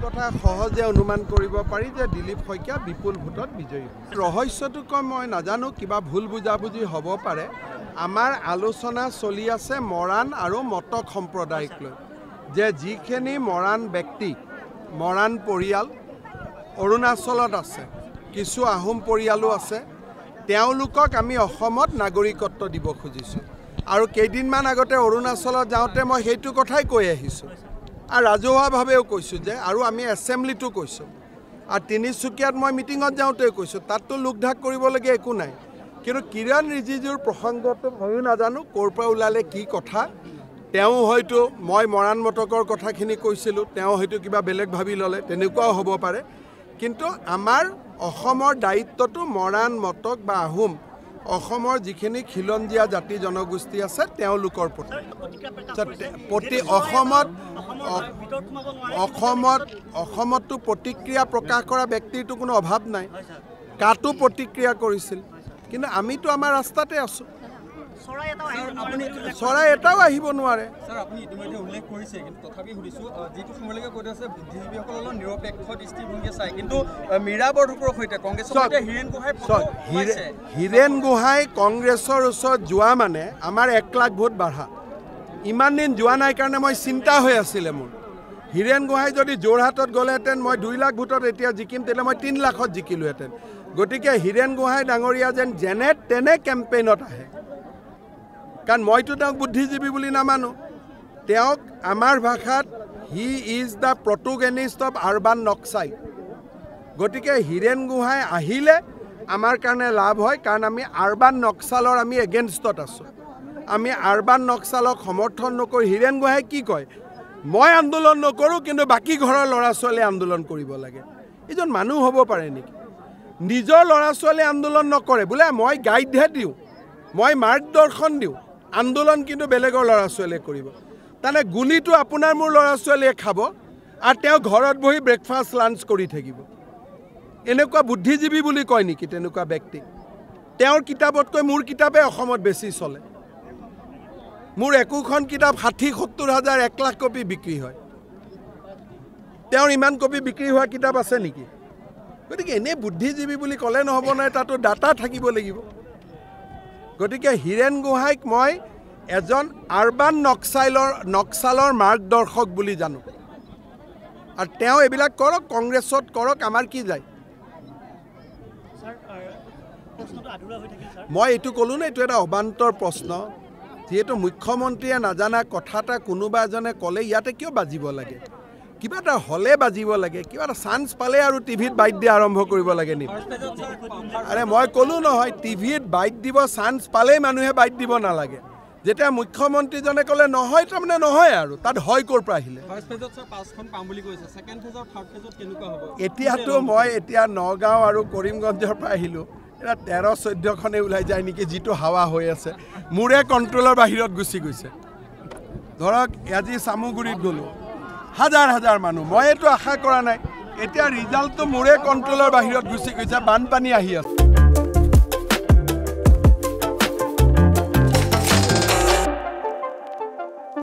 কথা সহজে অনুমান কৰিব পাৰি যে দিলীপ শইকীয়া বিপুল ভোটত বিজয়ী ৰহস্যটো কম মই নাজানো কিবা ভুল বুজাবুজি হ'ব পাৰে আমাৰ আলোচনা চলি আছে মৰাণ আৰু মটক সম্প্ৰদায়ক লৈ যে যিখিনি মৰাণ ব্যক্তি মৰাণ পৰিয়াল অৰুণাচলত আছে কিছু আহোম পৰিয়ালো আছে তেওঁলোকক আমি অসমত নাগৰিকত্ব দিব খুজিছোঁ আৰু কেইদিনমান আগতে অৰুণাচলত যাওঁতে মই সেইটো কথাই কৈ আহিছোঁ আৰু ৰাজহুৱাভাৱেও কৈছোঁ যে আৰু আমি এছেম্বলিটো কৈছোঁ আৰু তিনিচুকীয়াত মই মিটিঙত যাওঁতে কৈছোঁ তাততো লোকঢাক কৰিবলগীয়া একো নাই কিন্তু কিৰণ ৰিজিজুৰ প্ৰসংগটো ময়ো নাজানো ক'ৰ পৰা ওলালে কি কথা তেওঁ হয়তো মই মৰাণ মটকৰ কথাখিনি কৈছিলোঁ তেওঁ হয়তো কিবা বেলেগ ভাবি ল'লে তেনেকুৱাও হ'ব পাৰে কিন্তু আমাৰ অসমৰ দায়িত্বটো মৰাণ মটক বা আহোম অসমৰ যিখিনি খিলঞ্জীয়া জাতি জনগোষ্ঠী আছে তেওঁলোকৰ প্ৰতি অসমততো প্ৰতিক্ৰিয়া প্ৰকাশ কৰা ব্যক্তিৰতো কোনো অভাৱ নাই কাটো প্ৰতিক্ৰিয়া কৰিছিল কিন্তু আমিতো আমাৰ ৰাস্তাতে আছোঁ চৰাই এটাও আহিব নোৱাৰে স্যাৰ আপুনি ইতিমধ্যে উল্লেখ কৰিছে কিন্তু তথাপি সুধিছোঁ যিটো সময়লৈকে কৈ আছে বুদ্ধিজীৱীসকলৰ নিৰপেক্ষ দৃষ্টিভংগী চাই কিন্তু মীৰা বৰদলৈৰ সৈতে কংগ্ৰেছৰ সৈতে হীৰেন গোহাঁই কংগ্ৰেছৰ ওচৰত যোৱা মানে আমাৰ 1 লাখ ভোট বাঢ়া ইমান দিন যোৱা নাই কাৰণে মই চিন্তা হৈ আছিলে মোৰ হীৰেন গোহাঁই যদি যোৰহাটত গ'লেহেঁতেন মই 2 লাখ ভোটত এতিয়া জিকিম তেতিয়াহ'লে মই 3 লাখত জিকিলোহেঁতেন গতিকে হীৰেন গোহাঁই ডাঙৰীয়া যেনে তেনে কেম্পেইনত আহে কাৰণ মইতো তেওঁক বুদ্ধিজীৱী বুলি নামানো তেওঁক আমাৰ ভাষাত he is the protagonist of urban নক্সাই গতিকে হীৰেন গোহাঁই আহিলে আমাৰ কাৰণে লাভ হয় কাৰণ আমি আৰবান নক্সালৰ আমি এগেইনষ্টত আছোঁ আমি আৰবান নক্সালক সমৰ্থন নকৰি হীৰেন গোহাঁই কি কয় মই আন্দোলন নকৰোঁ কিন্তু বাকী ঘৰৰ ল'ৰা ছোৱালীয়ে আন্দোলন কৰিব লাগে এইজন মানুহ হ'ব পাৰে নেকি নিজৰ ল'ৰা ছোৱালীয়ে আন্দোলন নকৰে বোলে মই গাইডহে দিওঁ মই মাৰ্গদৰ্শন দিওঁ আন্দোলন কিন্তু বেলেগৰ ল'ৰা ছোৱালীয়ে কৰিব তাৰমানে গুলিটো আপোনাৰ মোৰ ল'ৰা ছোৱালীয়ে খাব আৰু তেওঁ ঘৰত বহি ব্ৰেকফাষ্ট লাঞ্চ কৰি থাকিব এনেকুৱা বুদ্ধিজীৱী বুলি কয় নেকি তেনেকুৱা ব্যক্তি তেওঁৰ কিতাপতকৈ মোৰ কিতাপে অসমত বেছি চলে মোৰ একোখন কিতাপ 60-70 হাজাৰ 1 লাখ কপি বিক্ৰী হয় তেওঁৰ ইমান কপি বিক্ৰী হোৱা কিতাপ আছে নেকি গতিকে এনেই বুদ্ধিজীৱী বুলি ক'লে নহ'ব নহয় তাতো ডাটা থাকিব লাগিব গতিকে হীৰেন গোহাঁইক মই এজন আৰবান নক্সালৰ মাৰ্গদৰ্শক বুলি জানো আৰু তেওঁ এইবিলাক কৰক কংগ্ৰেছত কৰক আমাৰ কি যায় মই এইটো ক'লোঁ নে এইটো এটা অবান্তৰ প্ৰশ্ন যিহেতু মুখ্যমন্ত্ৰীয়ে নাজানা কথা এটা কোনোবা এজনে ক'লে ইয়াতে কিয় বাজিব লাগে কিবা এটা হ'লে বাজিব লাগে কিবা এটা চান্স পালে আৰু টিভিত বাইট দিয়া আৰম্ভ কৰিব লাগে নেকি আৰে মই ক'লোঁ নহয় টিভিত বাইট দিব চান্স পালেই মানুহে বাইট দিব নালাগে যেতিয়া মুখ্যমন্ত্ৰীজনে ক'লে নহয় তাৰমানে নহয় আৰু তাত হয় ক'ৰ পৰা আহিলে এতিয়াতো মই এতিয়া নগাঁও আৰু কৰিমগঞ্জৰ পৰা আহিলোঁ এটা 13-14খনে ওলাই যায় নেকি যিটো হাৱা হৈ আছে মোৰে কণ্ট্ৰলৰ বাহিৰত গুচি গৈছে ধৰক আজি চামুগুৰিত গ'লোঁ হাজাৰ হাজাৰ মানুহ মই এইটো আশা কৰা নাই এতিয়া ৰিজাল্টটো মোৰে কণ্ট্ৰলৰ বাহিৰত গুচি গৈছে বানপানী আহি আছে